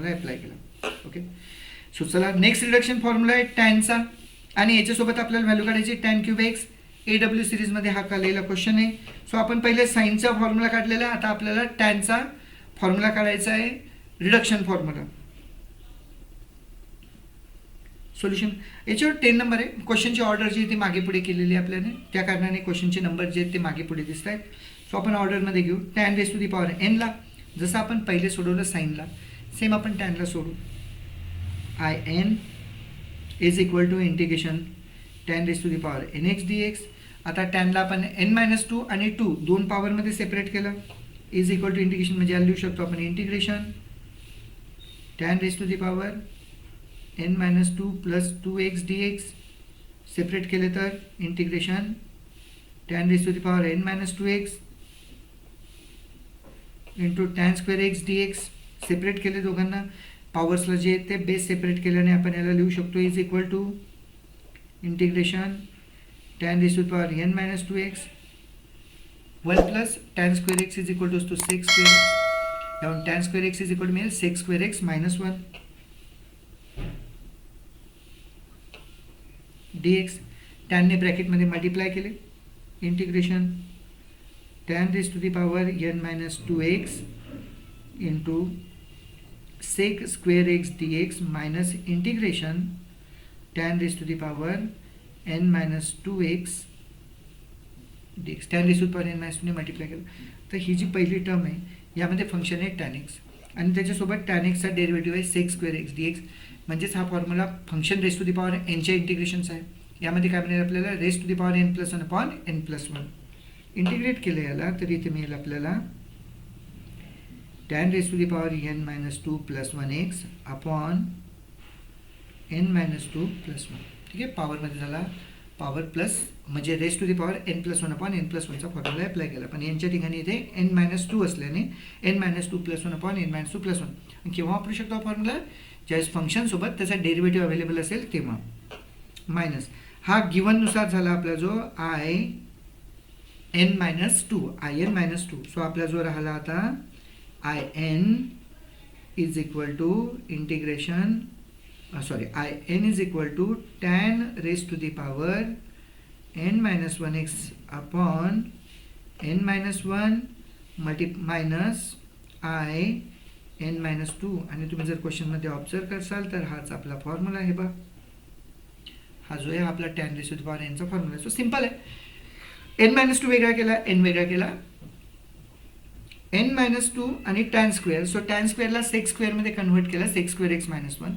Formula apply केला. Okay, so चला next reduction formula आहे टॅनचा आणि याच्यासोबत आपल्याला व्हॅल्यू काढायची टॅन क्यूब एक्स. AW सिरीजमध्ये हा काढलेला क्वेश्चन आहे. सो आपण पहिले साईनचा फॉर्म्युला काढलेला, आता आपल्याला टॅनचा फॉर्म्युला काढायचा आहे, रिडक्शन फॉर्म्युला. सोल्युशन याच्यावर 10 नंबर आहे. क्वेश्चनची ऑर्डर जी आहे ती मागे पुढे केलेली आहे आपल्याने, त्या कारणाने क्वेश्चनचे नंबर जे आहेत ते मागे पुढे दिसत आहेत. सो आपण ऑर्डरमध्ये घेऊ. Tan raise to the power एनला जसं आपण पहिले सोडवलं साईनला, सेम आपण टॅनला सोडू. I N is equal to integration tan raise to the power N X D X. आता टॅनला आपण n-2 आणि 2 दोन पॉवरमध्ये सेपरेट केलं, इज इक्वल टू इंटिग्रेशन म्हणजे याला लिहू शकतो आपण integration tan raise to the power n-2 plus 2x dx. Separate केले तर integration tan raise to the power n-2x into tan square x dx. Separate केले दोघांना, पॉवर्सला जे आहेत ते बेस सेपरेट केल्याने आपण याला लिहू शकतो is equal to integration tan raise to the power n-2x 1 plus tan square x is equal to असतो सेक्स स्क्वेअर, त्यामुळे tan square x is equal to मिळेल sec square x minus 1 dx. टॅनने ब्रॅकेटमध्ये मल्टिप्लाय केले, integration tan raise to the power n-2x into sec square x dx minus integration tan raise to the power n-2x dx. Tan raise to the power n-2 ने multiply केलं तर ही जी पहिली term आहे यामध्ये function आहे tan x आणि त्याच्यासोबत tan एक्सचा डेरिव्हेटिव्ह आहे सेक स्क्वेअर एक्स dx. म्हणजेच हा formula function raise to the power एनच्या इंटिग्रेशनचा आहे. यामध्ये काय मिळेल आपल्याला raise to the power n+1 upon n+1. Integrate केलं याला तर इथे मिळेल आपल्याला tan raise to the power n-2 plus 1x upon n-2 plus 1. ठीक आहे, पॉवरमध्ये झाला पॉवर प्लस म्हणजे raise to the power n+1 upon n+1चा फॉर्म्युला अप्लाय केला. पण यांच्या ठिकाणी इथे n-2 असल्याने n-2 plus 1 upon n-2 plus 1. केव्हा वापरू शकतो हा फॉर्म्युला? ज्यावेळेस फंक्शनसोबत त्याचा डेरिव्हेटिव्ह अवेलेबल असेल तेव्हा. मायनस हा गिवननुसार झाला आपला जो in-2. सो आपला जो राहिला आता in is equal to integration in is equal to tan raise to the power n-1x upon n-1 minus n-2. आणि तुम्ही जर क्वेश्चनमध्ये ऑब्झर्व करसाल तर हाच आपला फॉर्म्युला आहे बा. हा जो आहे आपला tan raise to the power एनचा फॉर्म्युला आहे. सो सिम्पल आहे. n-2 वेगळा केला, n वेगळा केला, n-2 आणि टॅन स्क्वेअर. सो टॅन स्क्वेअरला सेक स्क्वेअरमध्ये कन्व्हर्ट केला, sec square x minus 1.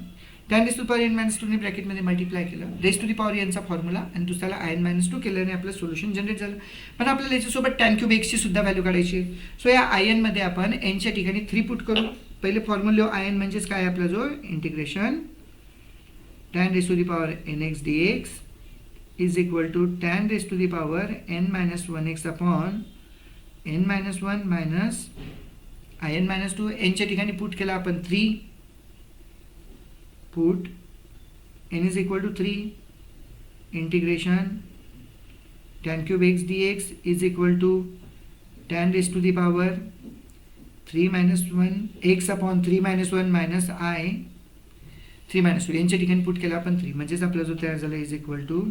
Tan raise to the power n-2 ने ब्रॅकेटमध्ये मल्टिप्लाय केलं, रेस टू दी पॉवर एनचा फॉर्म्युला आणि दुसऱ्याला in-2 केल्याने आपलं सोल्युशन जनरेट झालं. पण आपल्याला याच्यासोबत टॅन क्यूब एक्सची सुद्धा व्हॅल्यू काढायची. सो या in मध्ये आपण nच्या ठिकाणी 3 पुट करू. पहिले फॉर्म्युला in म्हणजेच काय आपला जो integration tan raise to the power nx dx is equal to tan raise to the power n-1x upon n-1 minus in-2. nच्या ठिकाणी पुट केला आपण 3, put n is equal to 3 integration tan cube x dx is equal to tan raise to the power 3-1 x upon 3-1 minus 3-2. यांच्या ठिकाणी put केला आपण 3 म्हणजेच आपला जो तयार झाला is equal to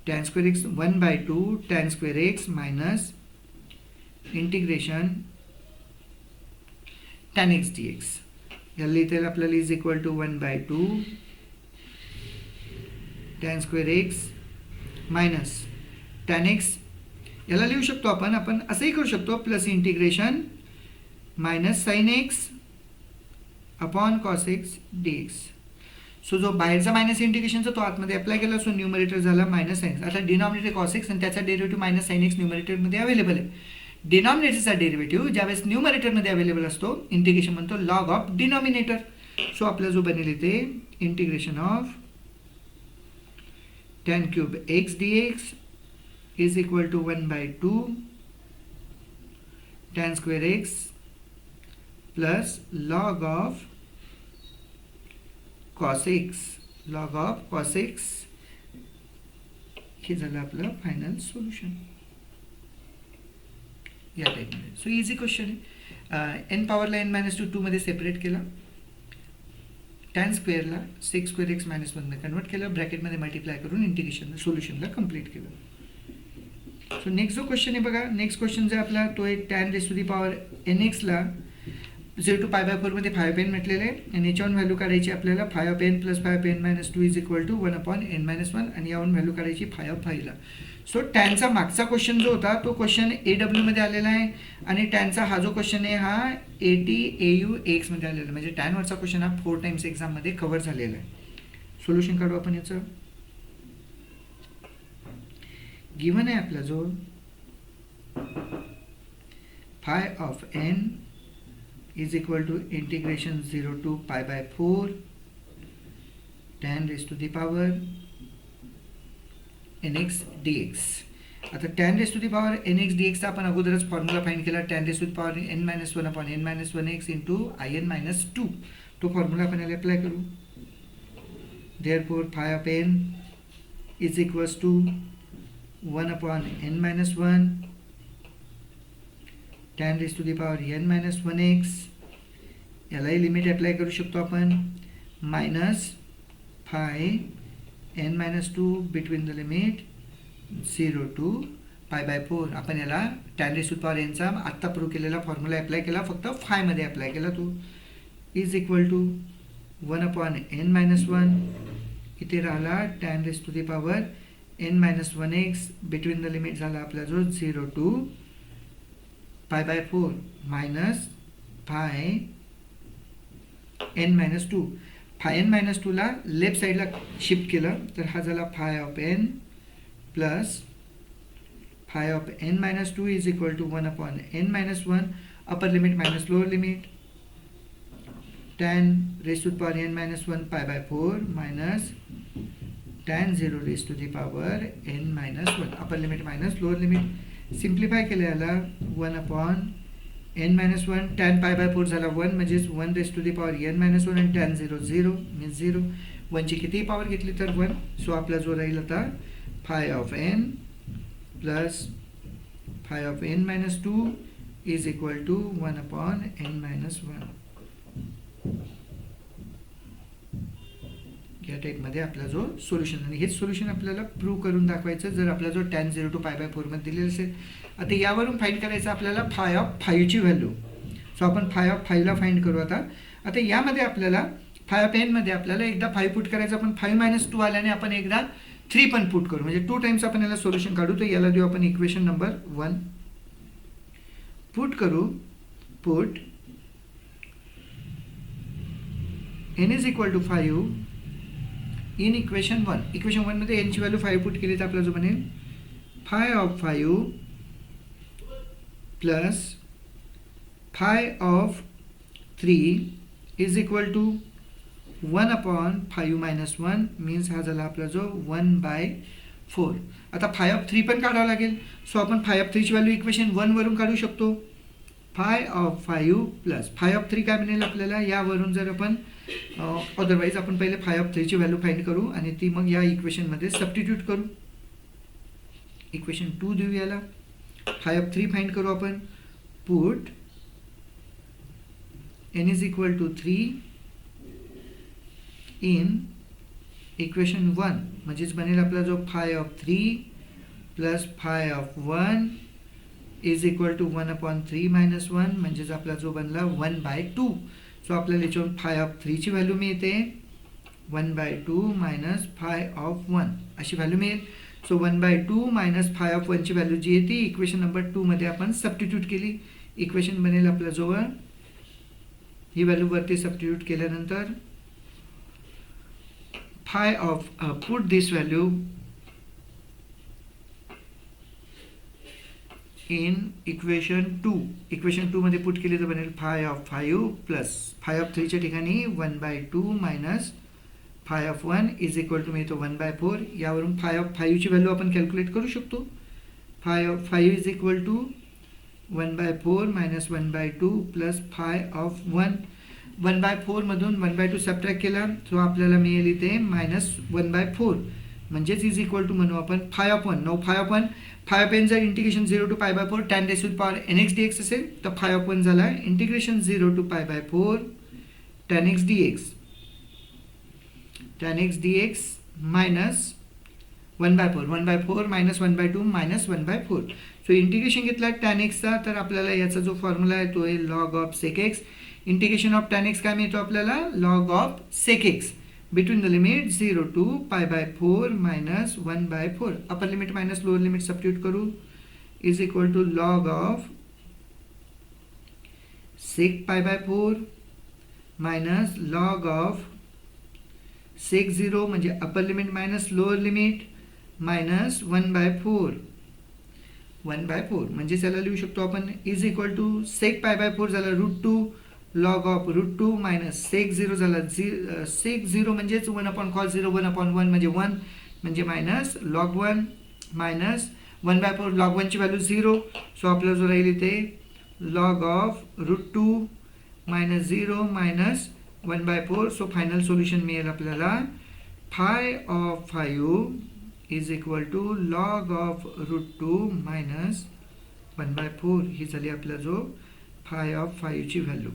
tan square X 1/2 tan square x minus integration tan x dx. याला लिहिता येईल आपल्याला is equal to 1/2 tan square x minus tan X. याला लिहू शकतो आपण असंही करू शकतो plus integration minus sine X upon cos X dx. So जो बाहेरचा मायनस इंटिग्रेशनचा तो आतमध्ये अप्लाय केला. सो न्यूमरेटर झाला मायनस साइन. आता डिनॉमिनेटर कॉस एक्स आणि त्याचा डेरिव्हेटिव्ह मायनस साइन एक्स न्यूमरेटरमध्ये अवेलेबल आहे. डिनॉमिनेटरचा डेरिव्हेटिव्ह ज्यावेळेस न्यूमरेटरमध्ये अवेलेबल असतो इंटिग्रेशन म्हणतो लॉग ऑफ डिनॉमिनेटर. सो आपला जो बनेल इथे integration of tan cube x dx is equal to 1/2 tan square x plus log of cos x. हे झालं आपलं फायनल सोल्युशन या टाईपमध्ये. सो इझी क्वेश्चन आहे. एन पॉवरला एन मायनस 2 2मध्ये सेपरेट केलं, टॅन स्क्वेअरला सेक स्क्वेअर एक्स मायनस 1मध्ये कन्वर्ट केलं, ब्रॅकेटमध्ये मल्टिप्लाय करून इंटिग्रेशन सोल्युशनला कंप्लीट केलं. सो नेक्स्ट जो क्वेश्चन आहे बघा, नेक्स्ट क्वेश्चन जो आपला तो आहे tan raise to the power n एक्सला 0 to π/4 मध्ये 5 म्हटलेलं आहे आणि याच्यावरून व्हॅल्यू काढायची आपल्याला 5 plus 5 minus 2 is equal to 1/n-1 आणि यावरून व्हॅल्यू काढायची 5 ला. सो टॅनचा मागचा क्वेश्चन जो होता तो क्वेश्चन AW मध्ये आलेला आहे आणि टॅनचा हा जो क्वेश्चन आहे हा ATAU AX मध्ये आलेला आहे, म्हणजे टॅनवरचा क्वेश्चन हा 4 टाइम्स एक्झाममध्ये कव्हर झालेला आहे. सोल्युशन काढू आपण याचं. गिव्हन आहे आपला जो phi of n is equal to integration 0 to π/4 tan raised to the power nx dx. आता tan raised to the power nx dx चा आपण अगोदरच फॉर्म्युला फाइंड केला, tan raised to the power n-1/n-1x into in-2. तो formula आपण याला apply करू. therefore phi of n is equals to 1/n-1 tan raised to the power n-1x. यालाही limit apply करू शकतो आपण, minus five n-2 between the limit 0 to π/4. आपण याला tan raised to the power n चा आत्ता प्रूव्ह केलेला फॉर्म्युला अप्लाय केला, फक्त फाय मध्ये अप्लाय केला तो, इज इक्वल टू 1/n-1. इथे राहिला tan raised to the power n-1x between the limit झाला आपला जो 0 to π/4 minus five n-2. Five n-2 ला लेफ्ट साईडला शिफ्ट केलं तर हा झाला phi of n plus phi of n-2 is equal to 1/n-1 upper limit minus lower limit tan raised to the power n-1 π/4 minus tan 0 raised to the power n-1 upper limit minus lower limit. Simplify केलं याला 1/n-1 tan π/4 झाला 1 म्हणजेच 1 raised to the power n-1 आणि tan 0 0 means 0. 1 ची कितीही power घेतली तर 1. So आपला जो राहील आता phi of n plus phi of n-2 is equal to 1/n-1. या टाईपमध्ये आपला जो सोल्युशन, आणि हेच सोल्युशन आपल्याला प्रूव्ह करून दाखवायचं जर आपला जो tan 0 to π/4 मध्ये दिलेलं असेल. आता यावरून फाइंड करायचं आपल्याला फाय ऑफ 5 ची व्हॅल्यू. सो आपण फाय ऑफ 5 ला फाइंड करू. आता यामध्ये आपल्याला फाय ऑफ n मध्ये आपल्याला एकदा 5 पुट करायचं, आपण 5-2 आल्याने आपण एकदा 3 पण पुट करू, म्हणजे 2 टाइम्स आपण याला सोल्युशन काढू. तर याला देऊ आपण इक्वेशन नंबर 1. पुट करू, put n is equal to 5 in equation 1. Equation 1 मध्ये n ची व्हॅल्यू 5 पुट केली तर आपला जो बनेल phi of 5 plus phi of 3 is equal to 1/5-1 means हा झाला आपला जो 1/4. आता फाय ऑफ 3 पण काढावं लागेल. सो आपण फाय ऑफ 3 ची व्हॅल्यू इक्वेशन 1 वरून काढू शकतो. Phi of 5 plus phi of 3 काय बनेल आपल्याला यावरून, जर आपण अदरवाईज आपण पहिले फाय ऑफ 3 ची व्हॅल्यू फाइंड करू आणि ती मग या इक्वेशन मध्ये सबस्टिट्यूट करू. इक्वेशन 2 देऊ याला, फाय ऑफ 3 फाइंड करू आपण. Put n is equal to 3 in equation 1, म्हणजेच बनेल आपला जो phi of 3 plus phi of 1 is equal to 1/3-1 म्हणजेच आपला जो बनला 1/2. सो आपल्याला याच्यावरून फाय ऑफ 3 ची व्हॅल्यू मिळते 1/2 मायनस फाय ऑफ 1 अशी व्हॅल्यू मिळेल. सो 1/2 मायनस फाय ऑफ 1 ची व्हॅल्यू जी आहे ती इक्वेशन नंबर 2 मध्ये आपण सबस्टिट्यूट केली. इक्वेशन बनेल आपल्या जवळ ही व्हॅल्यू वरती सबस्टिट्यूट केल्यानंतर phi of put this value in equation 2. Equation 2 मध्ये पुट केली तर बनेल phi of 5 plus phi of 3 च्या ठिकाणी 1/2 minus phi of 1 is equal to मिळतो 1/4. यावरून फाय ऑफ 5 ची व्हॅल्यू आपण कॅल्क्युलेट करू शकतो. Phi of 5 is equal to 1/4 minus 1/2 plus phi of 1. 1/4 मधून 1/2 सबट्रॅक्ट केला तो आपल्याला मिळेल इथे -1/4. म्हणजेच इज इक्वल टू म्हणू आपण 5/1. नाऊ 5/1 5/n जर integration 0 to π/4 tan raised to the power nx dx असेल तर 5/1 झाला integration 0 to π/4 tan x dx minus 1/4 1/4 minus 1/2 minus 1/4. So integration घेतला tan x चा तर आपल्याला याचा जो फॉर्म्युला आहे तो आहे log of sec x. Integration of tan x काय मिळतो आपल्याला log of sec x between the limit 0 to π/4 minus 1/4. Upper limit minus lower limit substitute करू is equal to log of sec π/4 minus log of sec 0 म्हणजे अपर limit minus lower limit minus 1/4 म्हणजे त्याला लिहू शकतो आपण इज इक्वल टू sec π/4 झाला √2 log of √2 minus sec 0 झाला sec 0 म्हणजेच 1/cos 0 1/1 म्हणजे 1 म्हणजे मायनस log 1 मायनस 1/4 log 1 ची व्हॅल्यू 0. सो आपल्याला जो राहील इथे log of √2 minus 0 minus 1/4. So final solution मिळेल आपल्याला phi of 5 is equal to log of √2 minus 1/4. ही झाली आपला जो phi of 5 ची व्हॅल्यू.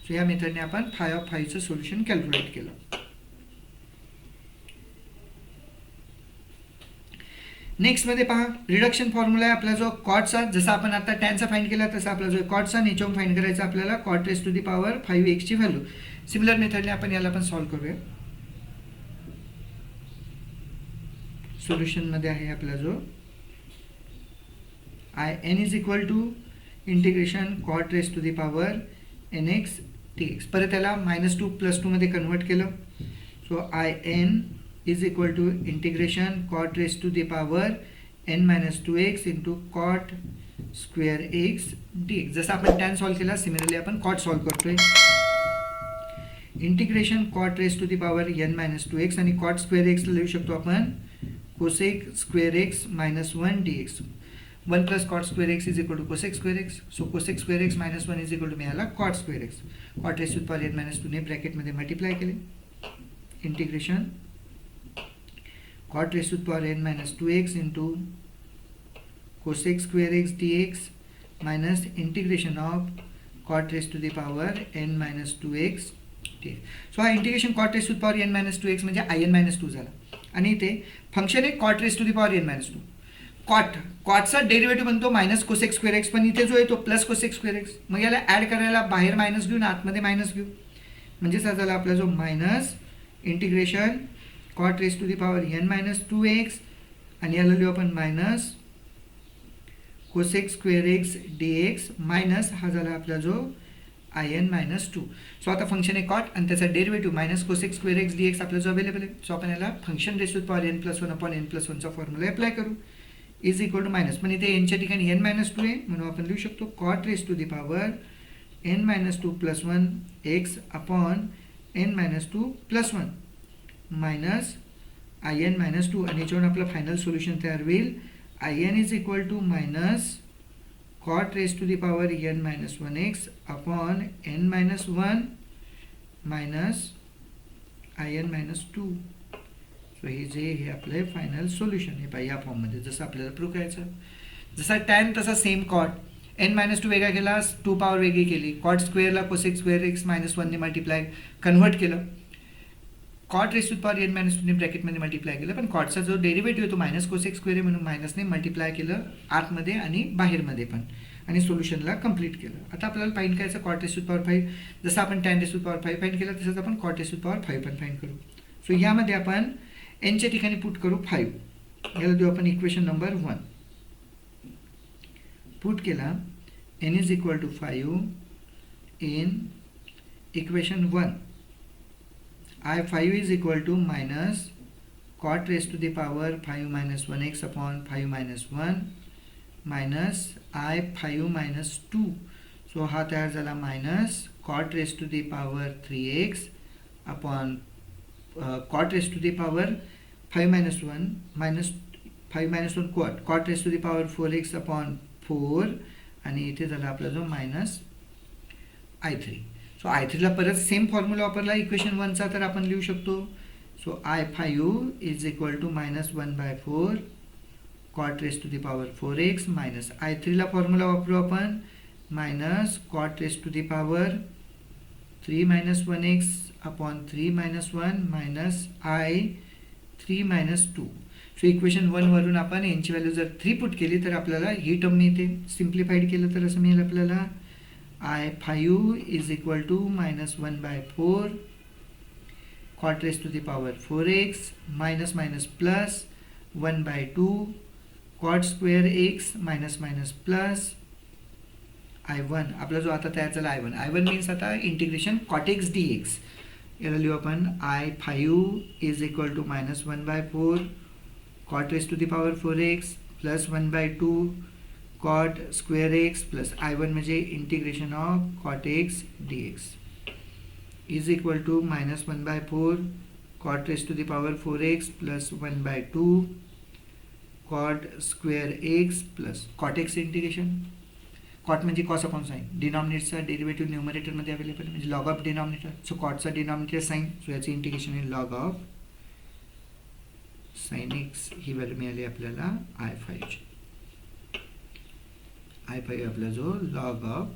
सो या मेथडने आपण phi of 5 चं सोल्युशन कॅल्क्युलेट केलं. नेक्स्ट मध्ये पहा रिडक्शन फॉर्म्युला आहे आपला जो कॉटचा. जसा आपण आता टॅनचा फाइंड केला तसा आपला जो कॉटचा नेचर फाइंड करायचा आपल्याला cot raised to the power 5x ची व्हॅल्यू. सिमिलर मेथडने आपण याला पण सॉल्व्ह करूया. सोल्युशन मध्ये आहे आपला जो in is equal to integration cot raised to the power nx dx. परत त्याला -2 + 2 मध्ये कन्वर्ट केलं. So in is equal to integration cot raised to the power n-2x into cot square x dx. जसं आपण tan सॉल्व्ह केला similarly आपण cot solve करतोय. Integration cot raised to the power n-2x आणि cot square x लिहू शकतो आपण cosec square x minus 1 dx. 1 plus cot square x is equal to cosec square x. So cosec square x minus 1 is equal to मिळाला cot square x. cot raised to the power n-2 ने ब्रॅकेटमध्ये multiply केले. Integration cot raised to the power n-2x into cosec square x dx minus integration of cot raised to the power n-2x dx. So हा integration cot raised to the power n-2x म्हणजे in-2 झाला आणि इथे function आहे cot raised to the power n-2. कॉटचा derivative बनतो minus cosec square x पण इथे जो आहे तो प्लस कोसेक स्क्वेअर एक्स. मग याला ॲड करायला बाहेर मायनस घेऊन आतमध्ये मायनस घेऊ म्हणजे हा झाला आपला जो minus integration cot raised to the power n-2x आणि याला लिहू आपण minus cosec square x dx minus हा झाला आपला जो in-2. सो आता फंक्शन आहे कॉट आणि त्याचा derivative minus cosec square x dx आपला जो अवेलेबल आहे. सो आपण याला function raise to the power n+1/n+1 चा फॉर्म्युला अप्लाय करू इज इक्वल टू मायनस. पण इथे एनच्या ठिकाणी n-2 आहे म्हणून आपण लिहू शकतो cot raised to the power n-2 + 1 x upon n-2 + 1 minus in-2 आणि याच्यावरून आपलं फायनल सोल्युशन तयार होईल in is equal to minus cot raised to the power n-1x upon n-1 minus in-2. So हे जे हे आपलं फायनल सोल्युशन आहे पाहिजे या फॉर्ममध्ये जसं आपल्याला प्रूव्ह करायचं. जसा टॅन तसा सेम कॉट n-2 वेगळा केला 2 पॉवर वेगळी केली. कॉट स्क्वेअरला कोसेक स्क्वेअर एक्स -1 ने मल्टिप्लाय कन्वर्ट केलं. cot raised to the power n-2 ने ब्रॅकेटमध्ये मल्टिप्लाय केलं पण कॉटचा जो डेरिव्हेटिव्ह तो मायनस कोसेक स्क्वेअर आहे म्हणून मायनसने मल्टिप्लाय केलं आतमध्ये आणि बाहेरमध्ये पण आणि सोल्युशनला कंप्लीट केलं. आता आपल्याला फाइंड करायचं cot raised to the power 5. जसं आपण tan raised to the power 5 find केलं तसंच आपण cot raised to the power 5 पण फाइंड करू. सो यामध्ये आपण एनच्या ठिकाणी पुट करू 5. याला देऊ आपण इक्वेशन नंबर 1. पुट केला n is equal to 5 in equation 1. I5 is equal to minus cot raised to the power 5 minus 1x upon 5 minus 1 minus I5 minus 2. So हा तयार झाला minus cot raised to the power 3x upon cot raised to the power 5 minus 1 minus 5 minus 1 cot raised to the power 4x upon 4 आणि इथे झाला आपला जो minus I3. So I3 ला परत सेम फॉर्म्युला वापरला इक्वेशन 1 चा तर आपण लिहू शकतो. So so I5 is equal to -1/4 cot raised to the power 4x minus I3 ला फॉर्म्युला वापरू आपण -cot raised to the power 3 - 1x upon 3 - 1 minus I3 - 2. So equation 1 वरून आपण यांची व्हॅल्यू जर 3 पुट केली तर आपल्याला ही टर्म मिळते. सिम्प्लिफाईड केलं तर असं मिळेल आपल्याला I5 is equal to -1/4 cot raised to the power 4x minus minus plus 1/2 cot square x minus minus plus I1 आपला जो आता तयार झाला I1 मीन्स आता इंटिग्रेशन cot x dx. याला लिहू आपण I5 is equal to -1/4 cot raised to the power 4x plus 1/2 cot square x plus I1 म्हणजे integration of cot x dx is equal to -1/4 cot raised to the power 4x plus 1/2 cot square x plus cot x integration. Cot म्हणजे cos upon sine, डिनॉमिनेटरचा derivative न्यूमरेटरमध्ये available म्हणजे log of denominator. So कॉटचा denominator sine, so याचे integration आहे log of sine x. He value मिळाली आपल्याला I5 आपला जो लॉग ऑफ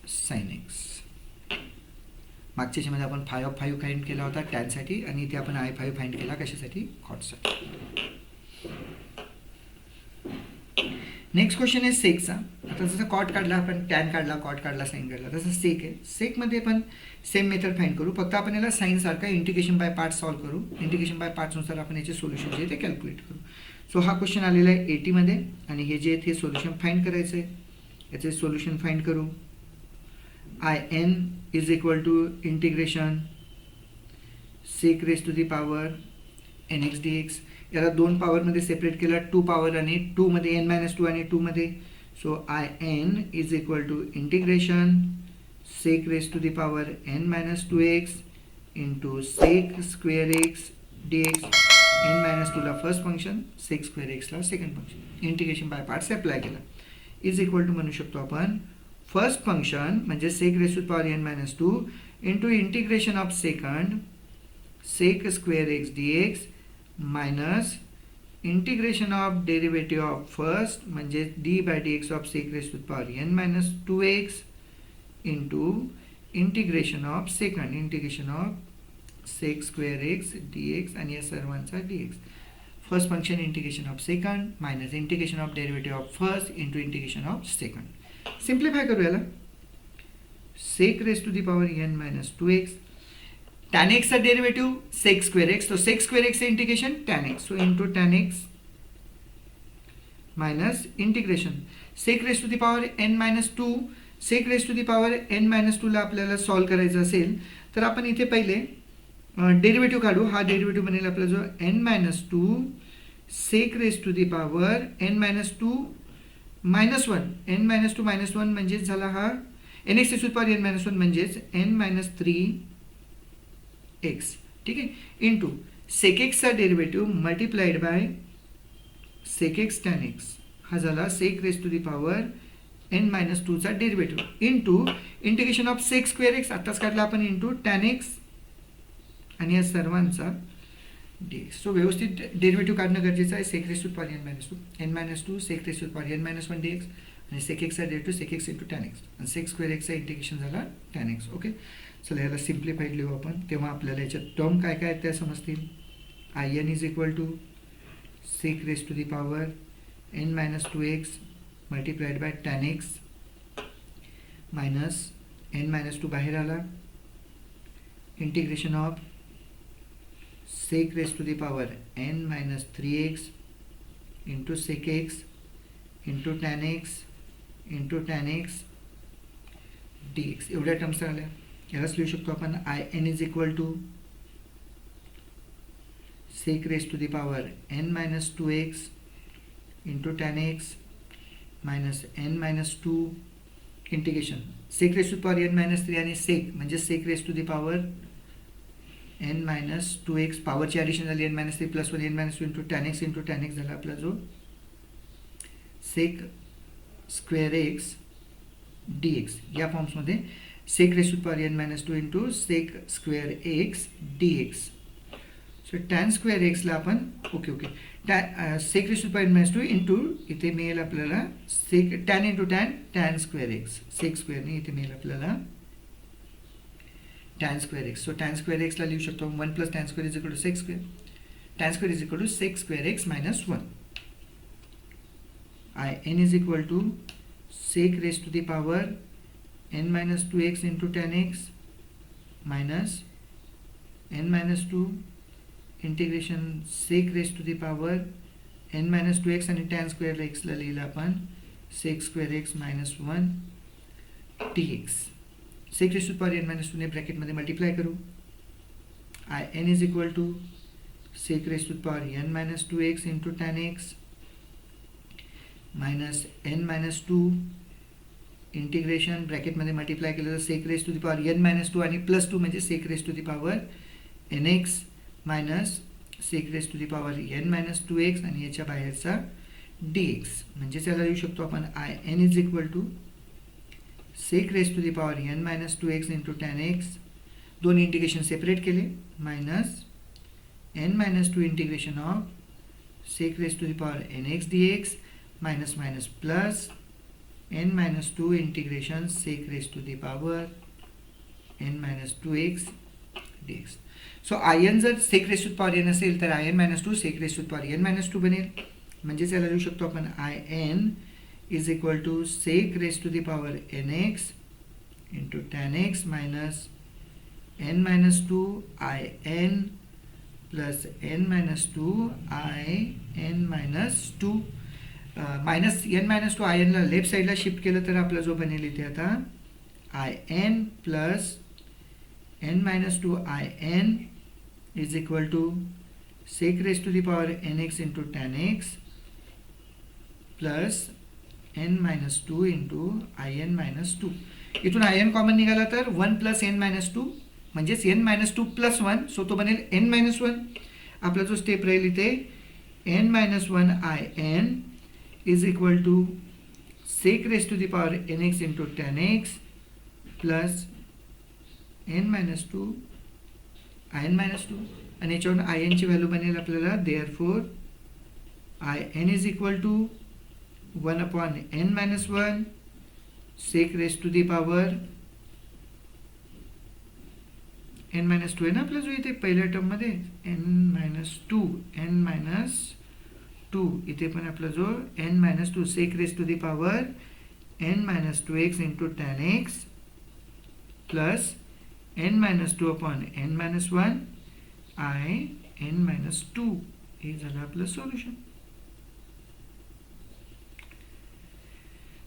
साइन एक्स. मागच्या याच्यामध्ये आपण फाय फाइंड केला होता टॅनसाठी आणि इथे आपण I5 फाइंड केला कशासाठी, कॉटसाठी. नेक्स्ट क्वेश्चन आहे सेकचा. आता जसं कॉट काढला आपण, टॅन काढला, कॉट काढला, साइन काढला, तसं सेक आहे. सेकमध्ये पण सेम मेथड फाइंड करू, फक्त आपण याला साईनसारखा इंटिग्रेशन बाय पार्ट सॉल्व करू. इंटिग्रेशन बाय पार्ट्सनुसार आपण याचे सोल्युशन जे आहे ते कॅल्क्युलेट करू. सो हा क्वेश्चन आलेला आहे 80मध्ये आणि हे जे आहे ते सोल्युशन फाइंड करायचं आहे. याचे सोल्युशन फाइंड करू. IN is equal to integration sec raise to the power NX dx. याला 2 पॉवरमध्ये सेपरेट केलं, 2 पॉवर आणि 2 मध्ये n-2 आणि 2 मध्ये. So IN is equal to integration sec raise to the power n-2x into sec square x dx. n-2 ला first function, sec square एक्सला second function. Integration by parts apply केला is equal to म्हणू शकतो आपण first function म्हणजे sec raise to the power n-2 into integration of second sec square x dx minus integration of derivative of first म्हणजे d/dx of sec raise to the power n-2x into integration of second integration of sec square x dx आणि या सर्वांचा dx. First function integration of second minus integration of derivative of first into integration of second. Simplify करू याला. Sec raise to the power n-2x tan x चा derivative sec square x, तो sec square x integration tan x, so into tan x minus integration sec raise to the power n-2. Sec raise to the power n-2 ला आपल्याला solve करायचं असेल तर आपण इथे पहिले डेरिव्हेटिव्ह काढू. हा डेरिव्हेटिव्ह बनेल आपला जो n-2 sec raise to the power n-2 -1 n-2 -1 म्हणजेच झाला हा nx raise to the power n-1 म्हणजेच n-3 x. ठीक आहे, इंटू सेक एक्सचा derivative multiplied by sec x tan x. हा झाला sec raise to the power n-2 चा derivative into integration of sec square x आत्ताच काढला आपण इंटू टॅन एक्स आणि या सर्वांचा dx. सो व्यवस्थित डेरिव्हेटिव्ह काढणं गरजेचं आहे. Sec raise to power n-2 sec raise to power n-1 dx आणि सेक एक्सचा derivative sec x into tan x आणि सेक स्क्वेअर एक्सचा इंटिग्रेशन झाला टॅन एक्स. ओके, चला याला सिम्प्लिफाईड लिहू आपण, तेव्हा आपल्याला याच्यात टर्म काय काय आहेत त्या समजतील. IN is equal to sec raise to the power n-2x multiplied by tan x minus n-2 बाहेर आला integration of sec raise to the power n-3x into sec x into tan x dx. एवढ्या terms आल्या. यालाच लिहू शकतो आपण IN is equal to sec raise to the power n-2x into tan x minus n-2 integration sec raise to power n-3 आणि sec म्हणजे sec raise to the power n-2x पॉवरची addition झाली n-3 plus 1 n-2 into tan x झाला आपला जो सेक square x dx. या फॉर्म्समध्ये sec raised to the power n minus 2 into sec square x dx. सो tan square एक्सला आपण okay sec raised to the power n minus 2 into इथे मिळेल आपल्याला sec tan into tan square x sec स्क्वेअरने इथे मिळेल आपल्याला tan square x. So tan square एक्सला लिहू शकतो 1 plus tan square is equal to sec square. tan square is equal to sec square x minus 1. in is equal to sec raised to the power n minus 2x into tan x minus n minus 2 integration sec raised to the power n minus 2x आणि tan square x ला लिहिलं आपण sec square x minus 1 dx. sec raised to the power n minus 2 ने bracket मध्ये multiply करू. in is equal to sec raised to the power n minus 2x into tan x minus n minus 2 integration ब्रॅकेटमध्ये multiply केलं तर sec raise to the power n minus 2 आणि plus 2 म्हणजे sec raise to the power nx minus sec raise to the power n minus 2x आणि याच्या बाहेरचा dx. म्हणजे त्याला लिहू शकतो आपण in is equal to sec raise to the power n minus 2x into tan x. दोन integration separate केले minus n minus 2 integration of sec raise to the power nx dx minus minus plus n minus 2 integration sec raised to the power n minus 2x dx. So in जर sec raised to the power n असेल तर in minus 2 sec raised to the power n minus 2 बनेल. म्हणजे याला लिहू शकतो आपण in is equal to sec raised to the power nx into tan x minus n minus 2 in plus n minus 2 in minus 2 minus n minus 2 in ला left साईडला shift केलं तर आपला जो बनेल इथे आता in plus n minus 2 in is equal to sec raise to the power nx into tan x plus n minus 2 into in minus 2. इथून in कॉमन निघाला तर 1 प्लस n मायनस 2 म्हणजेच n मायनस 2 प्लस 1. सो तो बनेल n minus 1. आपला जो step राहील इथे n minus 1 in is equal to sec raised to the power nx into tan x plus n minus 2 in minus 2 आणि याच्यावरून in ची व्हॅल्यू बनेल आपल्याला therefore in is equal to 1 upon n minus 1 sec raised to the power n minus 2 आहे ना आपला जो इथे पहिल्या टर्म मध्ये n minus 2 n minus 2 इथे पण आपला जो n minus 2 sec raised to the power n minus 2x into tan x plus n minus 2 upon n minus 1 I n minus 2 हे झालं आपलं सोल्युशन.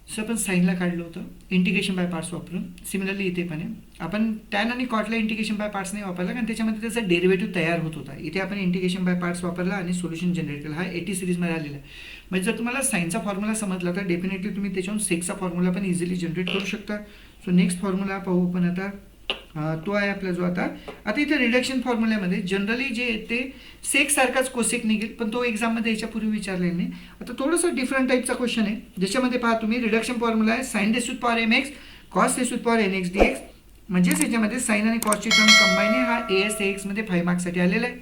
सो आपण साईनला काढलं होतं इंटिग्रेशन बाय पार्ट्स वापरून. सिमिलरली इथे पण आहे आपण टॅन आणि कॉटला इंटिग्रेशन बाय पार्ट्स नाही वापरला कारण त्याच्यामध्ये त्याचा डेरिव्हेटिव्ह तयार होत होता. इथे आपण इंटिग्रेशन बाय पार्ट्स वापरला आणि सोल्युशन जनरेट केला. हा 80 सिरीजमध्ये आलेला आहे. म्हणजे जर तुम्हाला साईनचा फॉर्म्युला समजला तर डेफिनेटली तुम्ही त्याच्यावरून सेक्सचा फॉर्म्युला पण इझिली जनरेट करू शकता. सो नेक्स्ट फॉर्म्युला पाहू आपण आता. तो आहे आपला जो आता इथे रिडक्शन फॉर्म्युल्यामध्ये जनरली जे ते सेक सारखाच कोसेक निघेल पण तो एक्झाममध्ये याच्यापूर्वी विचारलेला नाही. आता थोडंसं डिफरंट टाईपचा क्वेश्चन आहे ज्याच्यामध्ये पहा तुम्ही रिडक्शन फॉर्म्युला आहे sine raise to the power mx cos raise to the power nx dx. म्हणजेच याच्यामध्ये साइन आणि कॉसची टर्म कंबाईन आहे. हा AS मध्ये 5 मार्क्ससाठी आलेला आहे.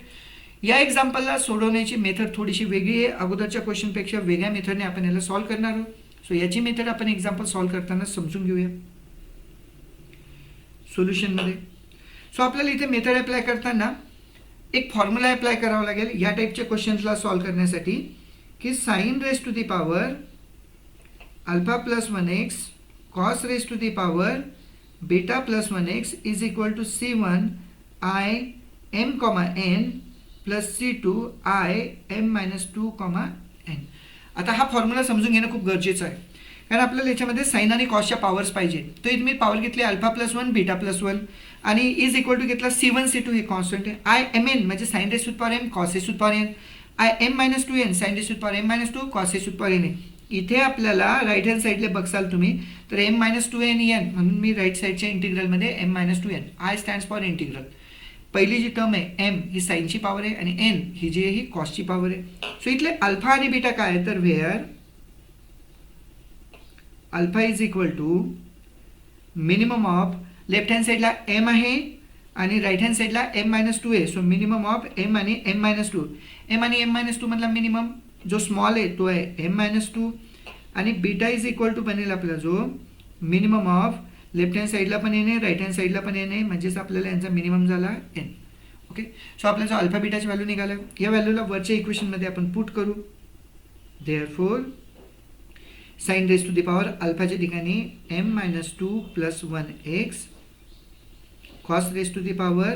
या एक्झाम्पलला सोडवण्याची मेथड थोडीशी वेगळी आहे. अगोदरच्या क्वेश्चनपेक्षा वेगळ्या मेथडने आपण याला सॉल्व्ह करणार आहोत. सो याची मेथड आपण एक्झाम्पल सॉल्व्ह करताना समजून घेऊया सोल्युशनमध्ये. सो आपल्याला इथे मेथड अप्लाय करताना एक फॉर्म्युला अप्लाय करावा लागेल या टाईपच्या क्वेश्चन्सला सॉल्व्ह करण्यासाठी की sine raise to the power alpha plus 1x cos raise to the power beta plus 1x is equal to C1 I m, n plus C2 I m minus 2, n. आता हा formula समजून घेणं खूप गरजेचं आहे कारण आपल्याला याच्यामध्ये साइन आणि कॉसच्या पॉवर्स पाहिजे. तो इथे मी पॉवर घेतली अल्फा प्लस 1 बीटा प्लस 1 आणि इज इक्वल टू घेतला C1 C2 हे कॉन्स्टंट आहे. I m n म्हणजे sine raise to the power m cos raise to the power n. I m minus 2n sine raise to the power m minus 2 cos raise to the power n. इथे आपल्याला right hand साईडला बघसाल तुम्ही तर m minus 2n n म्हणून मी right साईडच्या इंटिग्रलमध्ये m minus 2n I stands for integral. पहिली जी टर्म आहे m ही साइनची पॉवर आहे आणि n ही जी आहे ही कॉसची पॉवर आहे. सो इथले अल्फा आणि बीटा काय आहे तर where alpha is equal to minimum of left hand साईडला एम आहे आणि राईट हँड साईडला एम मायनस टू आहे. सो मिनिमम ऑफ एम आणि एम मायनस टू. एम आणि एम मायनस टू मधला मिनिमम जो स्मॉल आहे तो आहे एम मायनस टू आणि बीटा इज इक्वल टू बनेल आपला जो मिनिमम ऑफ लेफ्ट हँड साईडला पण एन आहे, राईट हँड साईडला पण एन आहे, म्हणजेच आपल्याला यांचा मिनिमम झाला एन. ओके. सो आपला जो अल्फा बीटाची व्हॅल्यू निघाला या व्हॅल्यूला वरच्या इक्वेशनमध्ये आपण पुट करू. Therefore sine raise to the power अल्फाच्या ठिकाणी m minus two plus one x cos raised to the power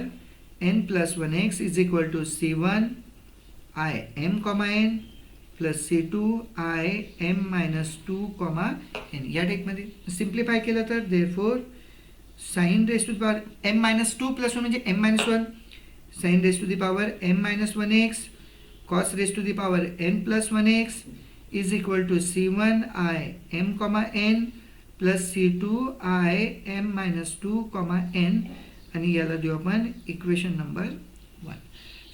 n plus 1x is equal to c1 I m comma n plus c2 I m minus 2 comma n. या टेकमध्ये simplify केलं तर therefore sin raised to the power m minus 2 plus 1 म्हणजे m minus 1 sin raised to the power m minus 1x cos raised to the power n plus 1x is equal to c1 I m comma n plus c2 I m minus 2 comma n आणि याला देऊ आपण equation number 1.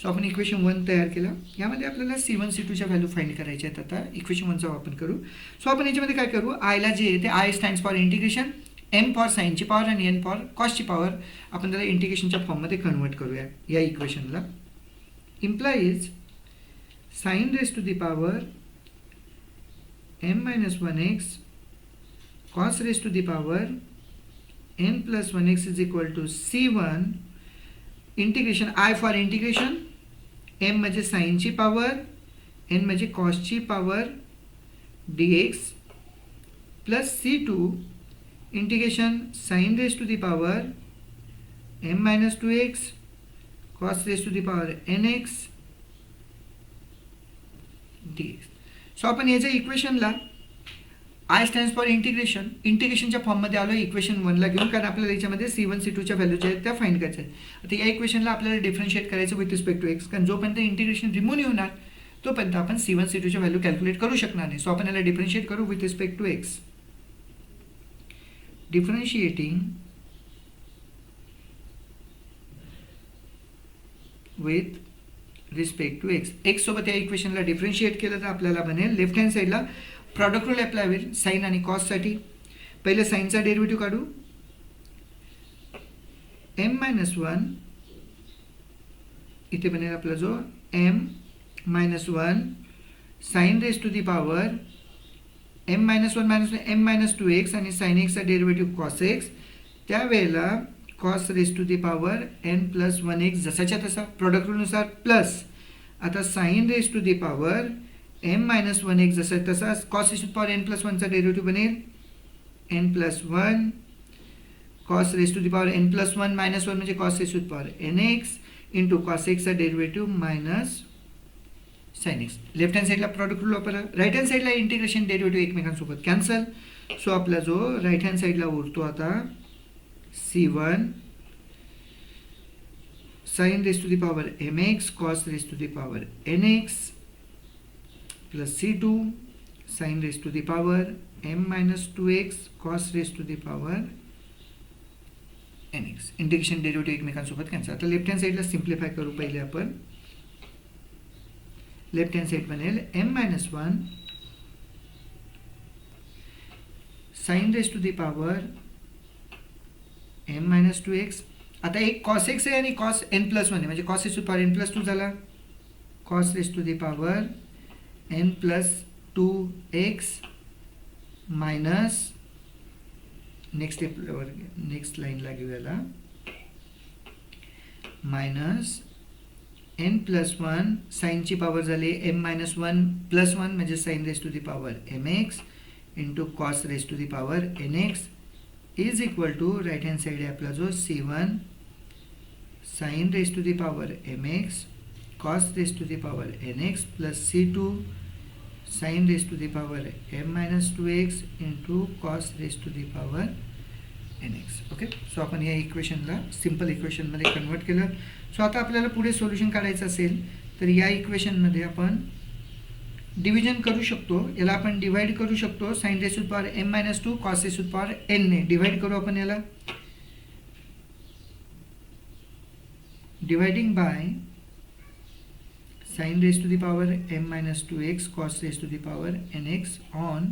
So आपण equation 1 तयार केलं. यामध्ये आपल्याला C1 C2च्या value find करायच्या आहेत. आता इक्वेशन 1चा वापर करू. सो आपण याच्यामध्ये काय करू, आयला जे आहे ते I stands for integration, m for साईनची पॉवर आणि एन फॉर कॉसची पॉवर. आपण त्याला इंटिग्रेशनच्या फॉर्ममध्ये कन्वर्ट करूया या इक्वेशनला. Implies sine raise to the power m minus 1x cos raise to the power n plus 1x is equal to c1 integration I for integration, m म्हणजे साईनची पॉवर, n म्हणजे कॉसची power dx plus c2 integration sine raise to the power m minus 2x cos raise to the power nx dx. So आपण याच्या इक्वेशनला I stands for integration, इंटिग्रेशनच्या फॉर्ममध्ये आलो इक्वेशन 1ला घेऊन, कारण आपल्याला याच्यामध्ये C1 C2च्या व्हॅल्यू ज्या आहेत त्या फाइंड करायच्या आहेत. आता या इक्वेशनला आपल्याला डिफरन्शिएट करायचं विथ रिस्पेक्ट टू एक्स, कारण जोपर्यंत इंटिग्रेशन रिमूव्ह नाही होणार तोपर्यंत आपण C1 C2च्या व्हॅल्यू कॅल्क्युलेट करू शकणार नाही. सो आपण याला डिफरन्शिएट करू with respect to x. Differentiating with respect to x. X सोबत या इक्वेशनला डिफरन्शिएट केलं तर आपल्याला बनेल लेफ्ट हँड साईडला प्रॉडक्ट रूल अप्लाय होईल साइन आणि कॉससाठी. पहिले साइनचा डेरिव्हेटिव्ह काढू. m मायनस 1 इथे बनेल आपला जो m minus 1 sine raise to the power m minus 1 minus m minus 2x आणि साइन एक्सचा डेरिव्हेटिव्ह कॉस एक्स. त्यावेळेला cos raise to the power n plus 1x जसाच्या तसा प्रॉडक्ट रूलनुसार प्लस आता sine raise to the power m minus 1x जसा तसा cos raise to power n plus 1चा डेरिव्हेटिव्ह बनेल n plus 1 cos raise to the power n plus 1 minus 1 म्हणजे cos raise to the power nx into cos एक्सचा derivative minus sine x. Left hand साईडला product rule वापरा, right hand साईडला integration derivative एकमेकांसोबत cancel. So आपला जो right hand साईडला उरतो आता c1 sine raise to the power mx cos raise to the power nx plus c2 sin raised to the power m minus 2x cos raised to the power nx. Integration derivative एकमेकांसोबत cancel. आता left hand साईडला simplify करू. पहिले आपण left hand side बनेल m minus 1 sin raised to the power m minus 2x. आता एक cos x आहे आणि cos n plus 1 आहे, म्हणजे cos raised to the power n plus 2 झाला. cos raised to the power n plus 2x minus next लाईनला घेऊयाला minus n plus 1 साईनची पॉवर झाली m मायनस 1 प्लस 1 म्हणजे sine raise to the power mx into cos raise to the power nx is equal to right hand side आहे आपला जो c1 sine raise to the power mx cos raised to the power nx plus c2 sin raised to the power m minus 2x into cos raised to the power nx. Okay. So आपण या इक्वेशनला simple इक्वेशनमध्ये convert केलं. So आता आपल्याला पुढे solution काढायचं असेल तर या इक्वेशनमध्ये आपण डिव्हिजन करू शकतो. याला आपण डिवाइड करू शकतो. Sine raise to the power m minus 2 cos raised to the power n ने डिवाइड करू आपण याला. Dividing by sin raised to the power m minus 2x cos raised to the power nx on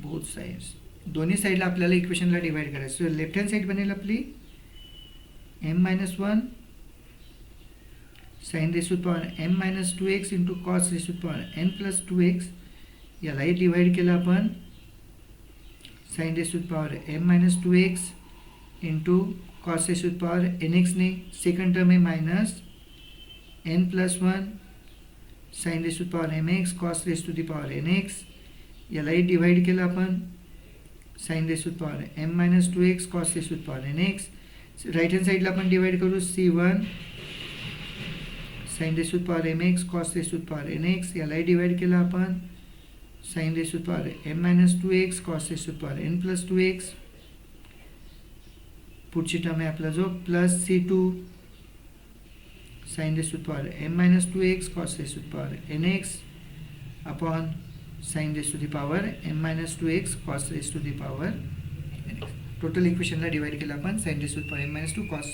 both sides. दोन्ही साईडला आपल्याला इक्वेशनला divide करायचं. So left hand side बनेल आपली m-1 sin raise to power m-2x into cos raise to power n+2x. यालाही divide केलं आपण sin raise to power m-2x into cos raise to power nx ने. सेकंड टर्म आहे minus n+1 sin raise to power mx cos raise to the power nx. यालाही divide केलं आपण sin raise to power m-2x cos raise to power nx. Right hand साईडला आपण divide करू c1 sin raise to power mx cos raise to power nx. यालाही divide केलं आपण sin raise to power m-2x cos raise to power n+2x. पुढची term आहे आपला जो plus c2 sin raise to power m-2x cos raise to power nx upon sin raise to the power m-2x cos raise to the power nx. Total इक्वेशनला divide केलं आपण sin raise to power m-2 cos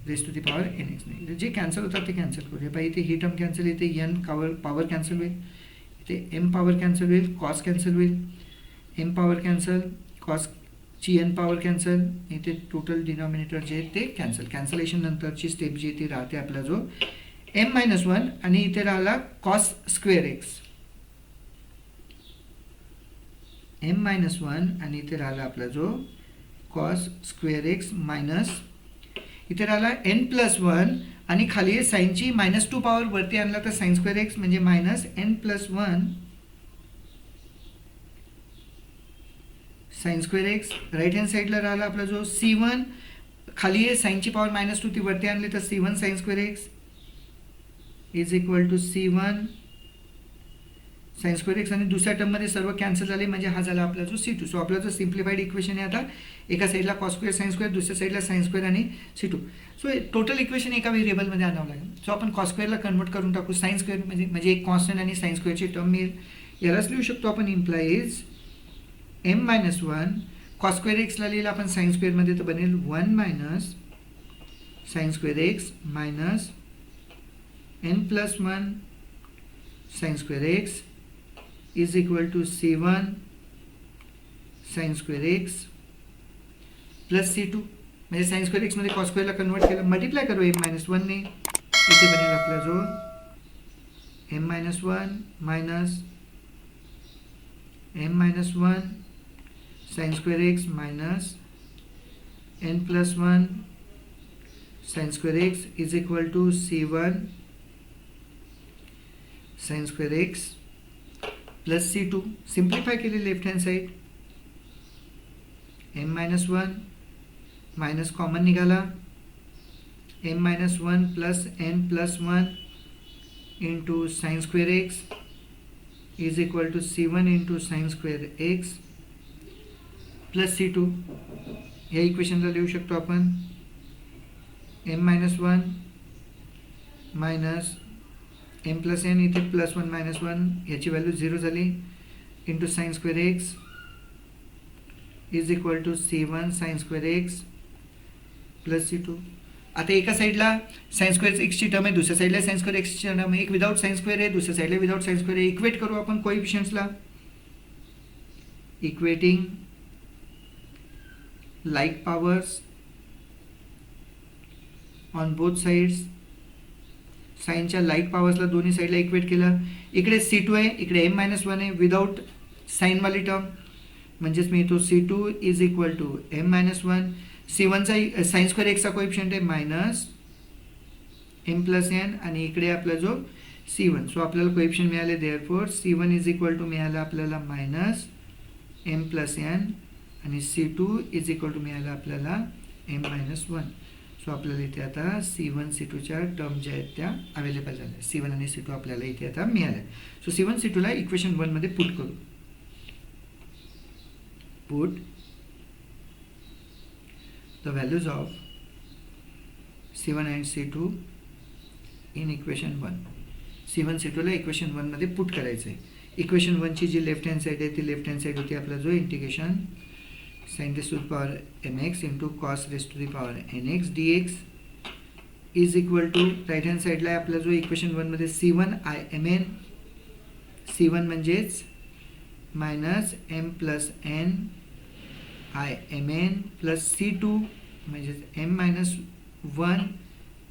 raise to the power nx ने. जे cancel होतात ते cancel करूया. पाहिजे इथे ही टर्म कॅन्सल, इथे n पॉवर कॅन्सल होईल, इथे m पॉवर कॅन्सल होईल, कॉस कॅन्सल होईल, m पॉवर कॅन्सल, कॉसची n पॉवर कॅन्सल. इथे टोटल डिनॉमिनेटर जे आहे ते कॅन्सल. कॅन्सलेशन नंतरची स्टेप जी ती राहते आपला जो m-1 आणि इथे राहिला कॉस स्क्वेअर एक्स. m-1 आणि इथे राहिला आपला जो कॉस स्क्वेअर एक्स मायनस इथे राहिला n+1 आणि खाली आहे साईनची -2 पॉवर वरती आणला तर साइन स्क्वेअर एक्स म्हणजे minus n+1 sine square x. Right hand साईडला राहिला आपला जो c1 खाली आहे साईनची पॉवर -2 ती वरती आणली तर c1 sine square x is equal to c1 sine square x आणि दुसऱ्या टर्ममध्ये सर्व कॅन्सल झाले म्हणजे हा झाला आपला जो c2. सो आपला जो सिम्प्लिफाईड इक्वेशन आहे आता एका साईडला कॉस स्क्वेअर साइन स्क्वेअर, दुसऱ्या साईडला साइन स्क्वेअर आणि c2. सो टोटल इक्वेशन एका व्हेरिएबलमध्ये आणावं लागेल. सो आपण कॉस स्क्वेअरला कन्वर्ट करून टाकू साइन स्क्वेअर म्हणजे एक कॉन्स्टंट आणि साइन स्क्वेअरची टर्म मिळेल. यालाच लिहू शकतो आपण इम्प्लाइज m-1 कॉस स्क्वेअर एक्सला लिहिलं आपण साइन स्क्वेअरमध्ये तर बनेल 1 minus sine square x minus n+1 sine square x is equal to c1 sine square x plus c2 म्हणजे साइन स्क्वेअर एक्स मध्ये कॉस स्क्वेअरला कन्वर्ट केलं, मल्टिप्लाय करू m-1 ने. इथे बनेल आपला जो m-1 minus m-1 sine square x minus n+1 sine square x is equal to c1 sine square x plus c2. Simplify केले left hand side m-1 minus common निघाला m-1 plus n+1 into sine square x is equal to c1 into sine square x plus c2. या इक्वेशनला लिहू शकतो आपण m-1 minus m+n इथे +1 -1 याची value 0 झाली into sine square x is equal to c1 sine square x plus c2. आता एका साईडला साइन स्क्वेअर एक्सची टर्म आहे, दुसऱ्या साईडला साइन स्क्वेअर एक्सची टर्म आहे. एक विदाउट साइन स्क्वेअर आहे, दुसऱ्या साईडला विदाउट साइन स्क्वेअर आहे. इक्वेट करू आपण कोएफिशियंट्सला. Equating like powers on both sides. साइनच्या लाईक पॉवर्सला दोन्ही साईडला इक्वेट केलं. इकडे c2 आहे, इकडे m-1 आहे विदाउट साईनवाली टर्म म्हणजेच मी तो c2 is equal to m-1. c1चा साइन स्क्वेअर एक्सचा कोएफिशियंट आहे मायनस m+n आणि इकडे आपला जो c1. सो आपल्याला कोएफिशियंट मिळाले therefore c1 is equal to मिळालं आपल्याला मायनस m+n आणि c2 इज इक्वल टू मिळालं आपल्याला m-1. सो आपल्याला इथे आता c1 c2च्या टर्म ज्या आहेत त्या अवेलेबल झाल्या. c1 आणि c2 आपल्याला इथे आता मिळाल्या. सो c1 c2ला इक्वेशन 1 मध्ये पुट करू. Put the values of c1 and c2 in equation 1. c1 c2ला इक्वेशन 1 मध्ये पुट करायचं आहे. इक्वेशन 1 ची जी लेफ्ट हँड साईड आहे ती लेफ्ट हँड साईड होती आपला जो integration sin raised to the power mx into cos raised to the power nx dx is equal to right hand साईडला आहे आपला जो इक्वेशन 1 मध्ये c1 i mn c1 म्हणजेच minus m+n I M N plus C2 म्हणजे M-1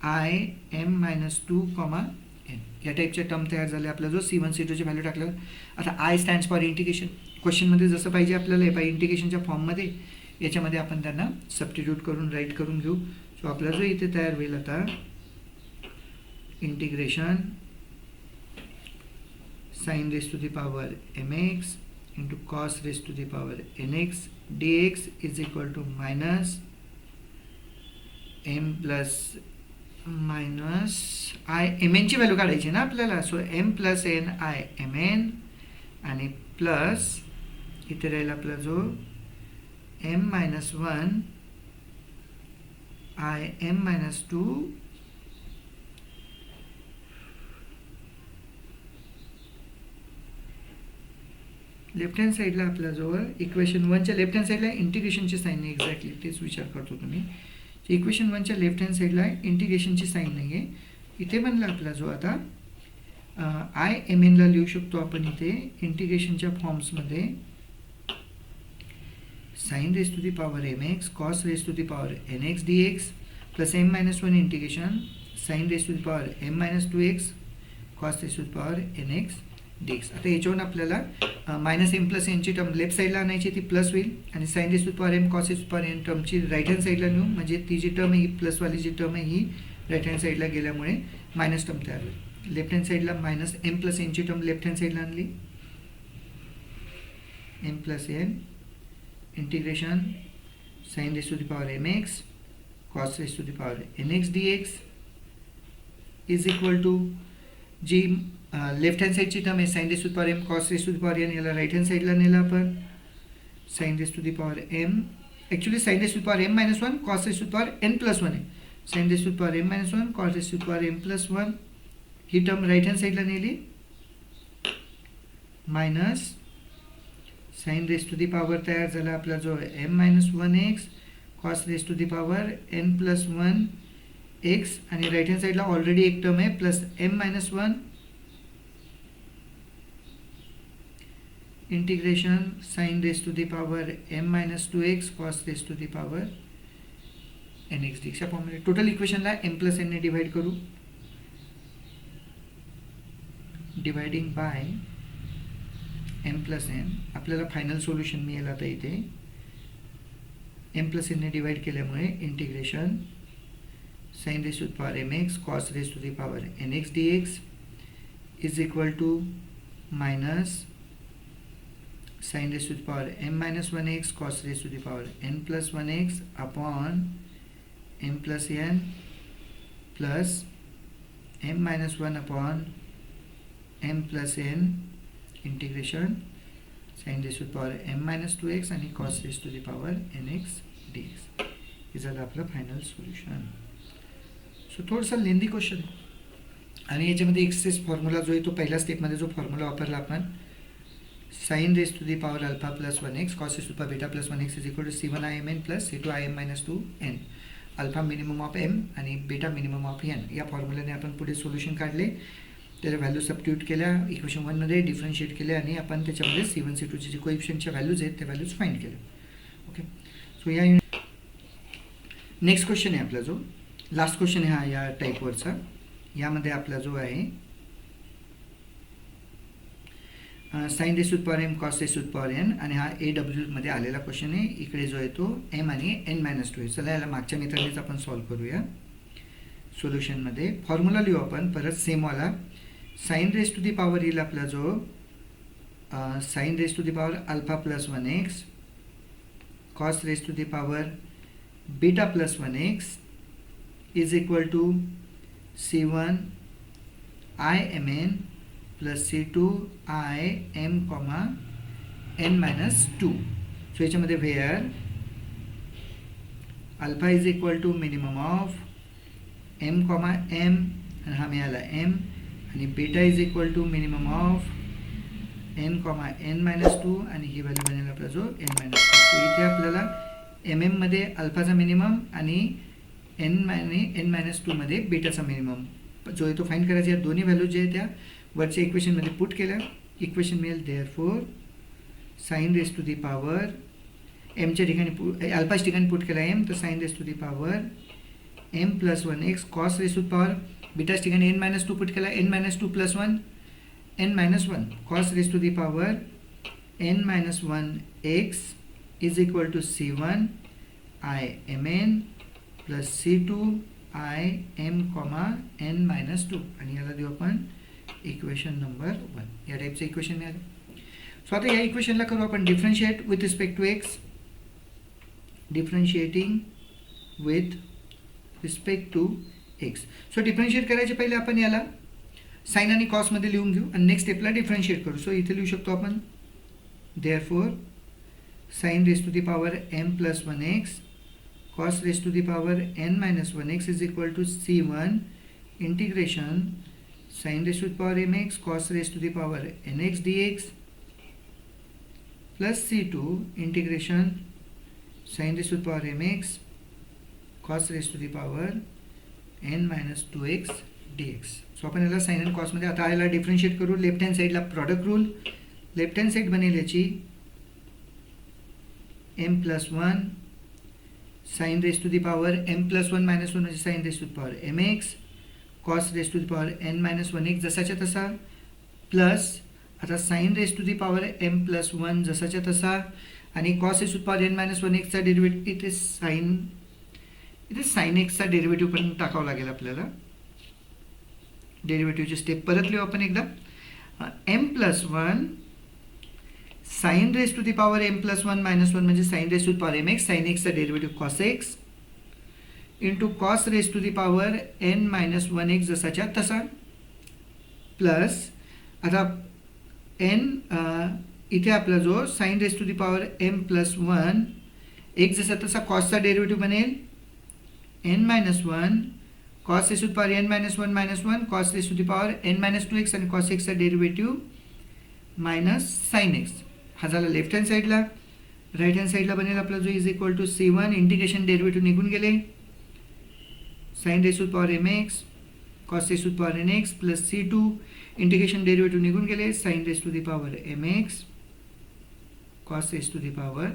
I M-2 comma N या टाईपच्या term तयार झाले. आपला जो C1 C2ची व्हॅल्यू टाकल्यावर आता आय स्टँड्स फॉर इंटिग्रेशन. क्वेश्चनमध्ये जसं पाहिजे आपल्याला हे पाहिजे इंटिग्रेशनच्या फॉर्ममध्ये याच्यामध्ये आपण त्यांना सबस्टिट्यूट करून राईट करून घेऊ. सो आपला जो इथे तयार होईल आता integration sin raised to the power mx into cos raised to the power nx dx is equal to minus m plus minus I mn ची व्हॅल्यू काढायची ना आपल्याला. So m plus N I M N आणि plus इथे राहील आपला जो M-1 I M-2 left hand साईडला आपल्याजवळ इक्वेशन 1च्या लेफ्ट हँड साईडला इंटिग्रेशनची साईन नाही. एक्झॅक्टली तेच विचार करतो तुम्ही. इक्वेशन 1च्या लेफ्ट हँड साईडला इंटिग्रेशनची साईन नाही आहे. इथे बनला आपला जो आता आय एम एनला लिहू शकतो आपण इथे इंटिग्रेशनच्या फॉर्म्समध्ये sin raised to the power mx cos raised to the power nx dx plus m-1 integration sin raised to the power m-2x cos raised to the power nx dx. आता याच्यावरून आपल्याला minus m plus एनची term left साईडला आणायची ती plus होईल आणि sine raise to power m cos raise to power n टर्मची राईट हँड साईडला नेऊ म्हणजे ती जी टर्म आहे ही प्लसवाली जी टर्म आहे ही राईट हँड साईडला गेल्यामुळे मायनस टर्म तयार होईल. लेफ्ट हँड साईडला मायनस एम प्लस एनची टर्म लेफ्ट हँड साईडला आणली m plus n integration sin raised to the power mx cos raised to the power nx dx is equal to जी left hand साईडची term आहे sin raised to the power m cos raised to the power n याला right hand साईडला नेला आपण sin raised to the power m actually sin raised to the power m-1 cos raised to the power n plus 1 आहे. sin raised to the power m-1 cos raised to the power m plus 1 he term right hand साईडला नेली minus sin raised to the power तयार झाला आपला जो m-1x cos raised to the power n plus 1 x आणि right hand साईडला already एक term आहे plus m-1 integration sin raised to the power m-2x cos raised to the power nx dx. या फॉर्ममध्ये टोटल इक्वेशनला m प्लस n ने divide करू. Dividing by m plus n आपल्याला final solution मिळेल. आता इथे m प्लस n ने divide केल्यामुळे integration sin raised to the power mx cos raised to the power nx dx is equal to minus sin raised to the power m-1x cos raised to the power n plus 1x upon m plus n plus m-1 upon m plus n integration sin raised to the power m-2x आणि cos raised to the power nx dx हे झालं आपलं final solution. So थोडंसं lengthy question आणि याच्यामध्ये access formula जो आहे तो पहिल्या स्टेपमध्ये जो फॉर्म्युला वापरला आपण sin raised to the power alpha plus 1x cos raised to the power beta plus 1x is equal to c1 im plus c2 im-2n alpha minimum of m आणि beta minimum of n या फॉर्म्युल्याने आपण पुढे solution काढले. त्याच्या value substitute केल्या equation 1 मध्ये differentiate केल्या आणि आपण त्याच्यामध्ये C1 C2ची जी कोएफिशियंटच्या व्हॅल्यूज आहेत त्या व्हॅल्यूज फाइंड केल्या. ओके सो या नेक्स्ट क्वेश्चन आहे आपला जो लास्ट क्वेश्चन आहे हा या टाईपवरचा. यामध्ये आपला जो आहे sin raised to the power m cos raised to the power n आणि हा AW मध्ये आलेला क्वेश्चन आहे. इकडे जो आहे तो m आणि n-2 आहे. चला याला मागच्या मेथडनेच आपण सॉल्व्ह करूया. सोल्युशनमध्ये फॉर्म्युला लिहू आपण परत सेमवाला. sin raised to the power येईल आपला जो sin raised to the power alpha plus 1x cos raised to the power beta plus 1x is equal to c1 imn plus c2 im comma n-2. So याच्यामध्ये where alpha is equal to minimum of m comma m आणि हा मिळाला m आणि beta is equal to minimum of n comma n-2 आणि ही value बनेल आपला जो n-2. So इथे आपल्याला mm मध्ये अल्फाचा मिनिमम आणि n-2 मध्ये बीटाचा मिनिमम जो आहे तो फाइंड करायचा. या दोन्ही व्हॅल्यू जे आहेत त्या वरच्या इक्वेशनमध्ये पुट केल्या. इक्वेशन मिळेल therefore sin raised to the power एमच्या ठिकाणी अल्फाच्या ठिकाणी पुट केला एम, तर sine raise to the power m plus 1x cos raise to the power बीटाच्या ठिकाणी एन मायनस 2 पुट केला n minus 2 plus 1 n minus 1 cos raise to the power n minus 1x is equal to C1 I m N plus C2 I m comma n minus 2 आणि याला देऊ आपण equation number 1. या टाईपचं equation मिळालं. So आता या इक्वेशनला करू आपण differentiate with respect to x. Differentiating with respect to x. So differentiate करायचे पहिले आपण याला साइन आणि कॉसमध्ये लिहून घेऊ आणि नेक्स्ट स्टेपला डिफरन्शिएट करू. सो इथे लिहू शकतो आपण therefore sine raise to the power m plus 1x cos raise to the power n minus 1x is equal to C1 integration sine raise to the power mx cos raise to the power nx dx plus C2 integration sine raise to the power mx cos raise to the power n minus 2x dx. So आपण याला sine and कॉसमध्ये आता याला differentiate करू. Left hand साईडला product rule. Left hand side बनेल याची m plus 1 sine raise to the power m plus 1 minus 1 म्हणजे sine raise to the power mx cos raise to the power n minus 1x जसाच्या तसा plus आता sine raise to the power m plus 1 जसाच्या तसा आणि cos raise to the power n minus 1x चा derivative इथे sign एक्सचा derivative पण टाकावं लागेल आपल्याला. डेरिव्हेटिव्हची स्टेप परत लिहू आपण एकदा. m plus 1 sine raise to the power m plus 1 minus 1 म्हणजे sine raise to the power mx sine एक्सचा derivative cos x into cos raise to the power n minus 1x जसाच्या तसा प्लस आता n इथे आपला जो sine raise to the power m plus 1 एक जसा तसा कॉसचा डेरिव्हेटिव्ह बनेल n minus 1 cos raise to the power n minus 1 minus 1 cos raise to the power n minus 2x आणि कॉस एक्सचा डेरिव्हेटिव्ह मायनस साइन एक्स. हा झाला left hand साईडला. राईट हँड साईडला बनेल आपला जो is equal to C1 integration derivative निघून गेले sine raise to the power mx cos raise to the power nx plus C2 integration derivative निघून गेले sine raise to the power mx cos raise to the power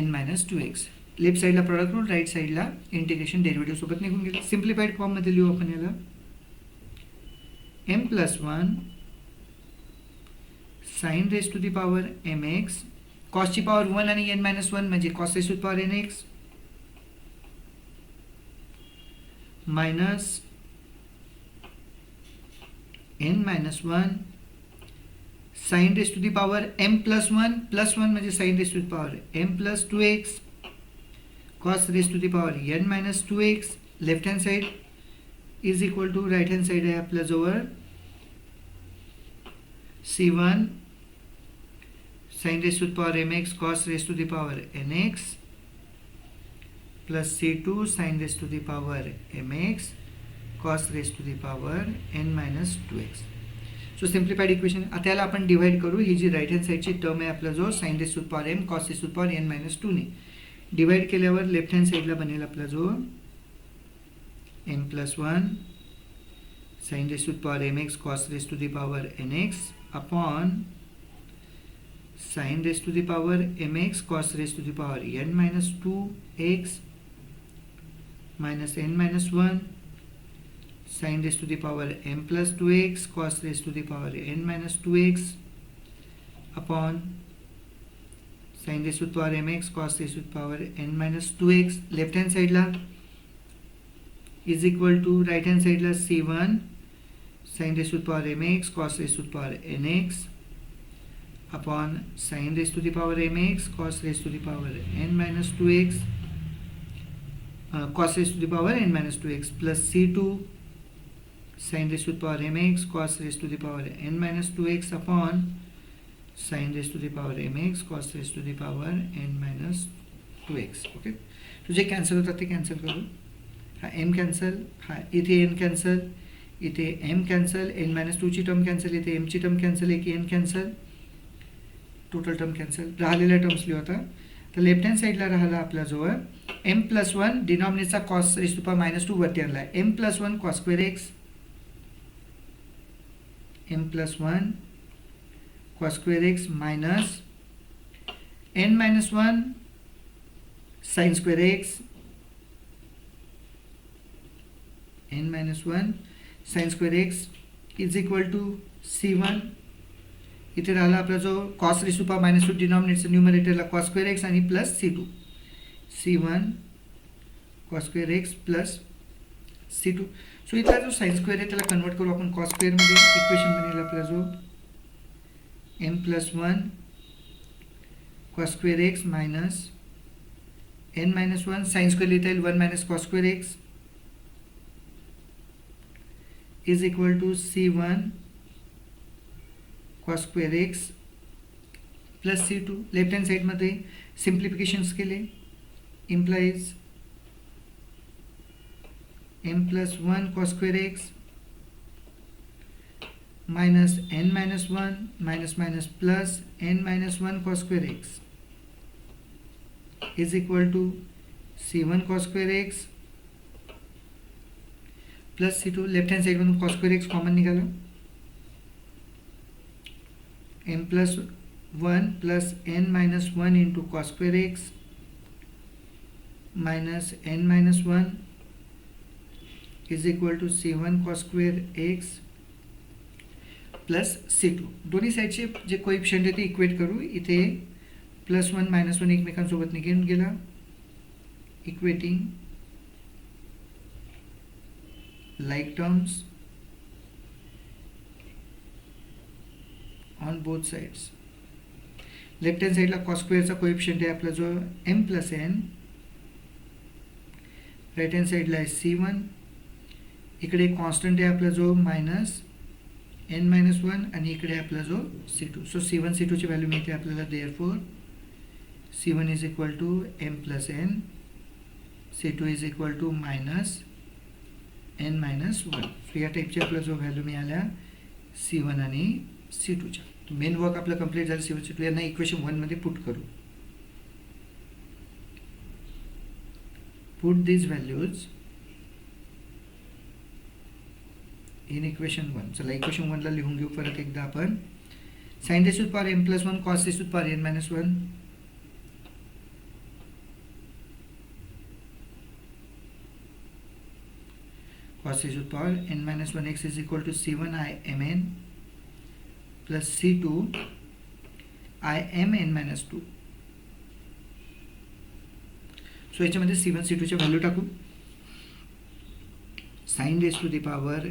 n minus 2x. Left साईडला product rule right साईडला integration derivative सोबत निघून गेले. Simplified फॉर्ममध्ये लिहू आपण याला m plus 1 sine raise to the power mx कॉसची पॉवर 1 आणि n मायनस 1 म्हणजे cos raise to the power nx minus n minus 1 sine raise to the power m plus 1 म्हणजे sine raise to the power m plus 2x cos raise to the power n minus 2x. Left hand side is equal to right hand side आहे आपल्याजवळ C1 sine raise to the power mx cos raise to the power nx plus C2 sine raise to the power mx cos raise to the power n minus 2x. So simplified equation. आता याला आपण divide करू. ही जी right hand साईडची term आहे आपल्याजवळ sine raise to the power m cos raise to the power n minus 2 ने डिवाइड केल्यावर लेफ्ट हँड साईडला बनेल आपल्याजवळ m plus 1 sine raise to the power mx cos raise to the power nx upon sine raise to the power mx cos raise to the power n minus 2x minus n minus 1 sine raise to the power m plus 2x cos raise to the power n minus 2x upon sine raise to the power mx cos raise to the power n minus 2x. Left hand साईडला is equal to right hand साईडला C1 sine raise to the power mx cos raise to the power nx upon sine raise to the power mx cos raise to the power n minus 2x cos raise to the power n minus 2x plus C2 sine raise to the power mx cos raise to the power n minus 2x upon sine raise to the power mx cos raise to the power n minus 2x. Okay. तो जे cancel होतात ते cancel करू. हा m cancel, हा इथे n cancel, इथे m cancel, n minus 2 ची टर्म कॅन्सल, इथे m ची टर्म कॅन्सल, एक n cancel, total term cancel. राहिलेल्या टर्म्स लिहू आता. तर लेफ्ट हँड साईडला राहिला आपल्याजवळ m प्लस 1 डिनॉमिनेटरचा cos raise to power minus 2 वरती आणला आहे m plus 1 cos square x m plus 1 cos square x minus n minus 1 sine square x n-1 sine square x is equal to C1. इथे राहिला आपला जो cos raise to power -2 डिनॉमिनेटरचा न्यूमरेटरला cos square x आणि plus C2. C1 cos square x plus C2. So इथला जो sign square आहे त्याला कन्वर्ट करू आपण कॉस स्क्वेअरमध्ये. इक्वेशन बनेल आपला जो m+1 cos square x minus n-1 sine square लिहिता येईल 1 - cos square x is equal to C1 cos square x plus C2. Left hand साईडमध्ये सिम्प्लिफिकेशन्स केले implies m+1 cos square x minus n-1 minus minus plus n-1 cos square x is equal to C1 cos square x plus C2. Left hand साईडमधून cos square x common निघाला. m+1 plus n-1 into cos square x minus n-1 is equal to C1 cos square x plus C2. दोन्ही साईडचे जे coefficient आहे ते equate करू. इथे +1 -1 एकमेकांसोबत निघून गेला. Equating like terms on both sides. Left hand साईडला कॉस स्क्वेअरचा कोइफिशियंट आहे आपला जो m+n. राईट हँड साईडला आहे C1. इकडे कॉन्स्टंट आहे आपला जो मायनस n-1 आणि इकडे आपला जो C2. सो C1 C2 ची व्हॅल्यू मिळते आपल्याला. Therefore C1 is equal to m+n, C2 is equal to minus n-1. So या टाईपची आपला जो व्हॅल्यू मिळाल्या C1 आणि C2च्या. मेन वर्क आपलं कंप्लीट झालं. C1 C2 यांना इक्वेशन 1 मध्ये पुट करू. Put these values in equation 1. चला इक्वेशन 1 ला लिहून घेऊ परत एकदा आपण. Sine raise to power m+1 cos raise to power n-1 cos raised to power n-1 x is equal to C1 I mn plus C2 I m n-2. So याच्यामध्ये C1 C2 च्या value टाकू. Sine raise to the power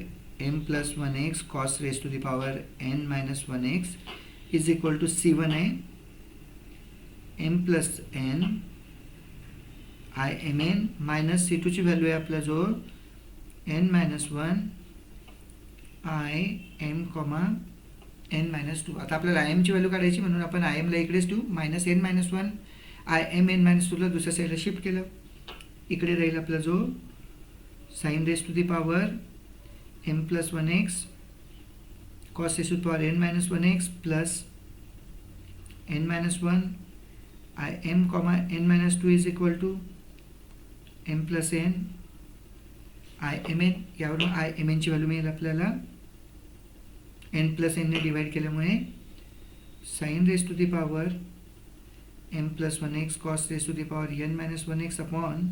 m+1 x cos raise to the power n-1 x is equal to C1 है m+n I mn minus C2 ची value आहे आपला जो n-1 I m, n-2. आता आपल्याला I m ची value काढायची म्हणून आपण I m ला इकडेच ठेवू. Minus n-1 I m n-2 ला दुसऱ्या साईडला शिफ्ट केलं. इकडे राहील आपला जो sine raise to the power m+1 x cos raise to power n-1 x plus n-1 I m, n-2 is equal to m+n I mn. यावरून I mn ची व्हॅल्यू मिळेल आपल्याला n+n ने डिवाइड केल्यामुळे sine raise to the power m+1 x cos raise to the power n-1 x upon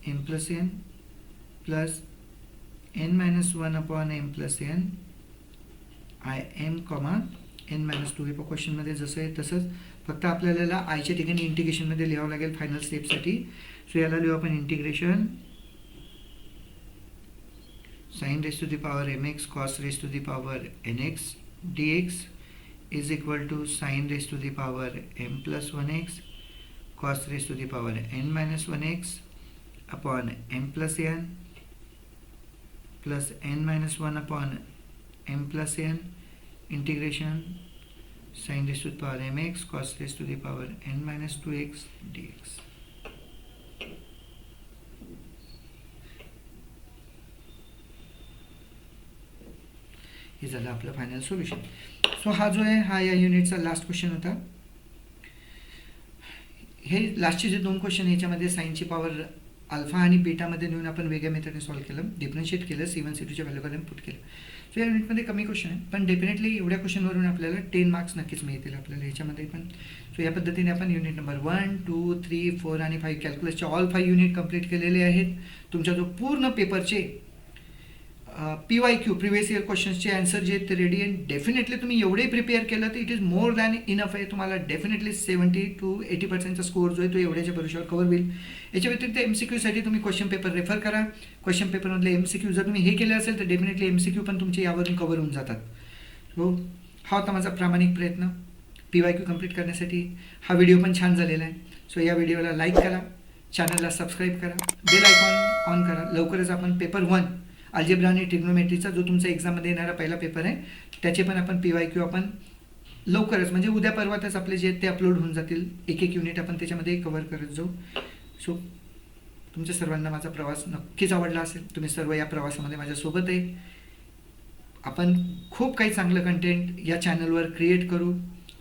m+n plus n-1 upon m+n I m, n-2. हे क्वेश्चनमध्ये जसं आहे तसंच, फक्त आपल्याला आयच्या ठिकाणी इंटिग्रेशनमध्ये लिहावं लागेल फायनल स्टेपसाठी. सो याला लिहू आपण integration sin raised to the power mx cos raised to the power nx dx is equal to sin raised to the power m+1 x cos raised to the power n-1 x upon m+n plus n-1 upon m+n integration sin raised to the power mx cos raised to the power n-2 x dx. हे झालं आपलं final solution. So हा जो आहे हा या युनिटचा last question होता. हे लास्टचे जे 2 क्वेश्चन ह्याच्यामध्ये साइनची पॉवर अल्फा आणि बीटामध्ये नेऊन आपण वेगळ्या मेथडने सॉल्व्ह केलं, डिफरन्शिएट केलं, C1 C2च्या व्हॅल्यूकडे पुट केलं. सो या युनिटमध्ये कमी क्वेश्चन आहे, पण डेफिनेटली एवढ्या क्वेश्चनवरून आपल्याला 10 मार्क्स नक्कीच मिळतील आपल्याला याच्यामध्ये पण. सो या पद्धतीने आपण युनिट नंबर 1, 2, 3, 4 आणि 5 कॅल्क्युलसचे ऑल 5 युनिट कंप्लीट केलेले आहेत. तुमच्या जो पूर्ण पेपरचे PYQ प्रिव्हियस इयर क्वेश्चन्सचे आन्सर जे आहेत ते रेडी आहे. डेफिनेटली तुम्ही एवढे प्रिपेअर केलं तर it is more than enough आहे. तुम्हाला डेफिनेटली 70 to 80% स्कोअर जो आहे तो एवढ्याच्या भरोशावर कव्हर होईल. याच्या व्यतिरिक्त MCQसाठी तुम्ही क्वेश्चन पेपर रेफर करा. क्वेश्चन पेपरमधले MCQ जर तुम्ही हे केले असेल तर डेफिनेटली MCQ पण तुमचे यावरून कव्हर होऊन जातात. सो हा होता माझा प्रामाणिक प्रयत्न PYQ कंप्लीट करण्यासाठी. हा व्हिडिओ पण छान झालेला आहे. सो या व्हिडिओला लाईक करा, चॅनलला सबस्क्राईब करा, बेल आयकॉन ऑन करा. लवकरच आपण पेपर 1 अल्जेब्रा आणि ट्रिग्नोमेट्रीचा जो तुमचा एक्झाममध्ये येणारा पहिला पेपर आहे त्याचे पण आपण PYQ आपण लवकरच म्हणजे उद्या परवातच आपले जे ते अपलोड होऊन जातील. एक युनिट आपण त्याच्यामध्ये कव्हर करत जाऊ. सो तुमच्या सर्वांना माझा प्रवास नक्कीच आवडला असेल. तुम्ही सर्व या प्रवासामध्ये माझ्यासोबत आहे. आपण खूप काही चांगलं कंटेंट या चॅनलवर क्रिएट करू.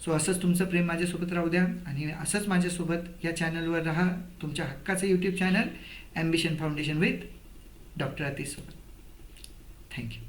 सो असंच तुमचं प्रेम माझ्यासोबत राहू द्या आणि असंच माझ्यासोबत या चॅनलवर राहा. तुमच्या हक्काचं YouTube channel ambition foundation with doctor Atish सोबत. थँक्यू.